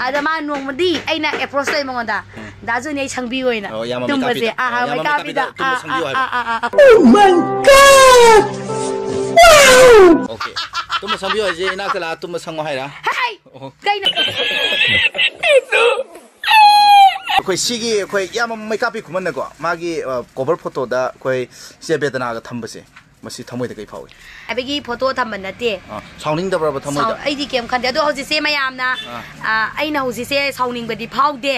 ada ma nong madi aina approach tay mongoda da ju nei sangbi oina tumba se mai ka bi da oh my god wow okay tumba sangbi oi je ina kala tumba sango haira hai kai na koi sigi koi yama makeup pi kuman na ko magi cover photo da koi se bedana ga thambase masi thamoi da kai phawi abegi photo thamban nate sauning da bra thamoi da ai di kem khande ado hoji se mayam na ai na hoji se sauning badi phaude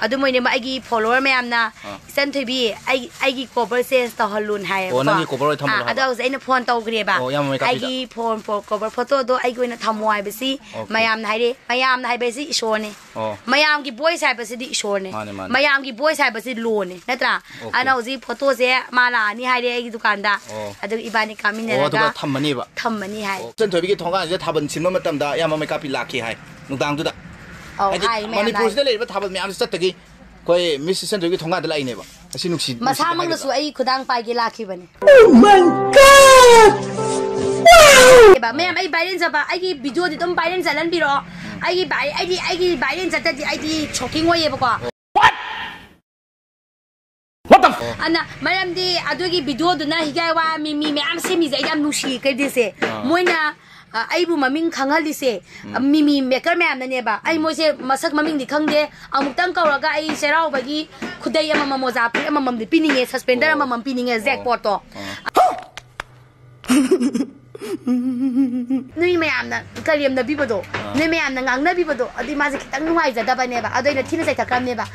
ado moine ma agi follower mayam na isan thobi ai gi cover sense ta halun hai o nani cover thambal ado hoji ai na phone taw gre ba ai gi phone cover photo do ai goina thamoi basi mayam na haire mayam na hai basi isor ne mayam gi voice hai basi di isor ne mayam gi voice hai basi lo ne natra ana hoji photo se mala ni haire ai gi dukan da ado ibani kamine ga thammani ba thammani hai chen thobi gi thonga je thaban simma matam da yama makeup pi lakhi hai nudang du da ai manipur se le ba thaban me am sat gi koi miss chen thobi gi thonga da lai ne ba asi nuksi masa mang na su ai khudang pai gi lakhi bane oh my god ba me am ai bailen sa ba ai gi video di tom bailen jalan biro ai gi bailen jata di ai di choking oye ba ko ana maram di adogi video do na higai wa mi am se mi zai am nushi kai de se moina ai bu maming khangali se mi maker me am ne ba ai mo se masak maming di khangde amuk tang kauraga ai serau bagi khudai ama moza pi ama mam di pininge suspender ama mam pininge jackpot to nui me am na kaliam na bibodo nui me am na ngang na bibodo adi ma se kitang nuai ja da ba ne ba adoi na thina sai thakam ne ba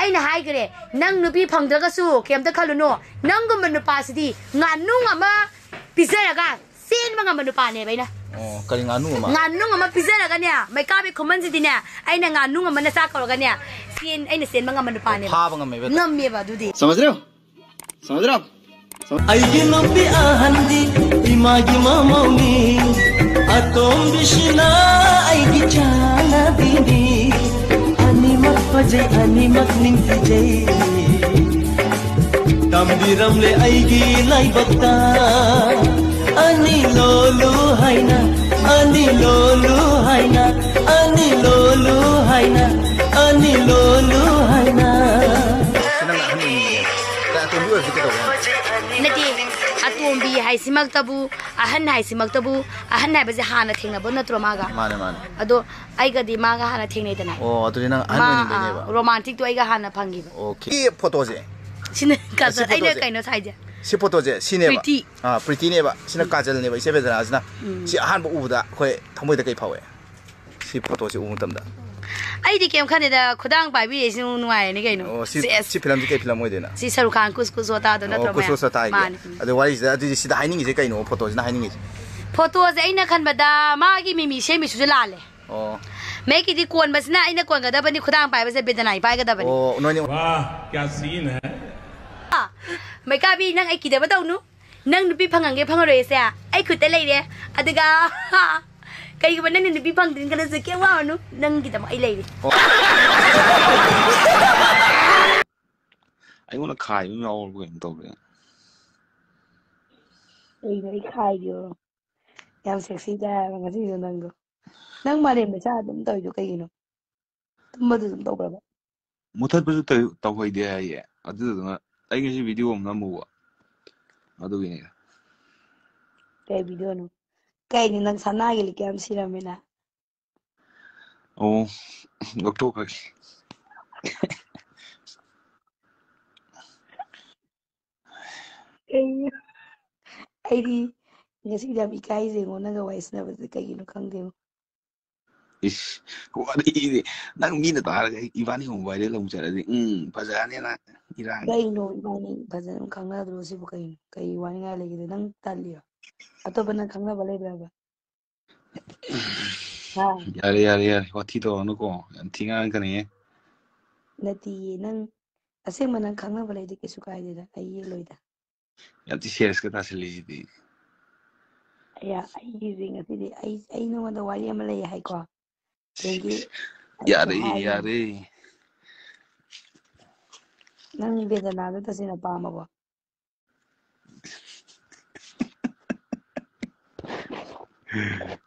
aina haigre nang nupi phangdraga su kemta khaluno nang gum nupa sidi nganu ama pizaraga sen manga nupa ne baina kali nganu ama pizaraga ne mai ka be khoman sidi ne aina nganu ama na sa koroga ne sen aina sen manga nupa ne pha banga me ba ngam me ba dudi samajh raho aigi lambi ahandi imagi mamoni atom bishna aigi chana dini animak pajai animak nimti jai tambi ramle aigi lai bakta ani lolu haina ani lolu haina ani lolu haina ani lolu haina nati atombi hai simak tabu ahan hai baje hana thengna bo natro maga mane ado ai ga di maga hana thengnai dana adu nang ahan ni ne ba romantic to ai ga hana phangi ba okay ki photo je sine kajal ai ne kaino thai ja si photo je sine ba pretty ne ba sine kajal ne ba ise bedana asna si ahan ba ubuda khoi thamoi da kai phawe si photo je umum tamda ai di kem khane da khudang bai bi su nuai ni kaino si film ji kai film oi dena si Shahrukh Khan kus sota do natro kus sota ai adu wari da adu si da haining je kaino photo je na haining je photo je aina khan bada ma gi mimi se mi su lale मैं किसी कौन बस ना इन्हें कौन गदा बनी खुदा पाए बस बेदना ही पाए गदा बनी ओ उन्होंने वाह क्या सीन है मैं कभी नंग एक किधर बताऊँ नु नंग नुपी फंगंगे फंग रहे से आई खुद ले रहे अदगा कहीं को नंग नुपी फंग दिन कल से क्या हुआ नु नंग किधर मैं ले रही आई वाला खाई में और कोई नहीं तो बे नहीं खाई दियो यार सेक्सी जा मैं किसी जो नंग nang mare me cha dum toy do kai no tum ma dum to ba mutat bu to hoi de ye adu na ai ngi video am na mu wa adu gi ne kai video no kai ni nang sana gi li kam sira me na oh doctor ka ai di ni si da bi kai je ngo na ga wais na ba kai no khang de is what is nang mi na ta ibani hong bai de long cha de phaja ne na irang kai no ibani phaja khang na do si bu kai wani nga le gi nang tal liya ato ban khang na ba le ba ha yare what thi to no ko yan thinga ka ne nati nang aseng man khang na ba le de ke su kai de da ai ye loi da yan ti serious ka ta se le di ya ai ring ati de ai no da wali am le hai ko yare nang bedana da tasina pa ma ba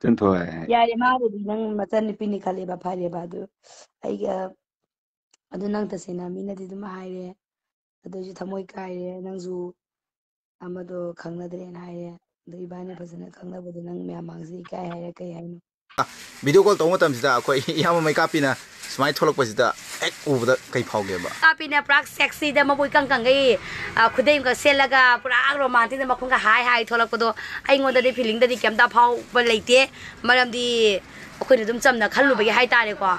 ten to ya ma do nang matan ni pini khale ba phale ba do ꯑꯩꯒ ꯑꯗꯨ ꯅꯪ ꯇꯁꯦꯡꯅ ꯃꯤꯅꯗꯤ ꯑꯗꯨꯝ ꯍꯥꯏꯔꯦ ꯑꯗꯨꯏꯁꯨ ꯊꯃꯣꯏ ꯀꯥꯏꯔꯦ ꯅꯪꯁꯨ ꯑꯃꯗꯣ ꯈꯪꯅꯗ꯭ꯔꯦꯅ ꯍꯥꯏꯔꯦ ꯑꯗꯣ ꯏꯕꯥꯅꯤ ꯐꯖꯅ ꯈꯪꯅꯕꯗꯣ ꯅꯪ ꯃꯌꯥꯝ ꯃꯥꯡꯁꯤ ꯏꯀꯥꯏ ꯍꯥꯏꯔꯦ ꯀꯩ ꯍꯥꯏꯅꯣ ꯚꯤꯗꯤꯑꯣ ꯀꯣꯜ ꯇꯧꯕ ꯃꯇꯝꯁꯤꯗ ꯑꯩꯈꯣꯏ ꯏꯌꯥꯝꯕ ꯃꯩꯀꯥꯞꯄꯤꯅ ꯁꯨꯃꯥꯏꯅ ꯊꯣꯛꯂꯛꯄꯁꯤꯗ ꯍꯦꯛ ꯎꯕꯗ ꯀꯩ ꯐꯥꯎꯒꯦꯕ ꯀꯥꯞꯄꯤꯅ ꯄꯨꯔꯥ ꯁꯦꯛꯁꯤꯗ ꯃꯕꯨꯛ ꯏꯀꯪ ꯀꯪꯒꯩ ꯈꯨꯗꯩꯝꯒ ꯁꯦꯠꯂꯒ ꯄꯨꯔꯥ ꯔꯣꯃꯥꯟꯇꯤꯛꯅ ꯃꯈꯣꯡꯒ ꯍꯥꯏ ꯊꯣꯛꯂꯛꯄꯗꯣ ꯑꯩꯉꯣꯟꯗꯗꯤ ꯐꯤꯂꯤꯡꯗꯗꯤ ꯀꯩꯝꯇ ꯐꯥꯎꯕ ꯂꯩꯇꯦ ꯃꯔꯝꯗꯤ ꯑꯩꯈꯣꯏꯅ ꯑꯗꯨꯝ ꯆꯝꯅ ꯈꯜꯂꯨꯕꯒꯤ ꯍꯥꯏꯇꯥꯔꯦꯀꯣ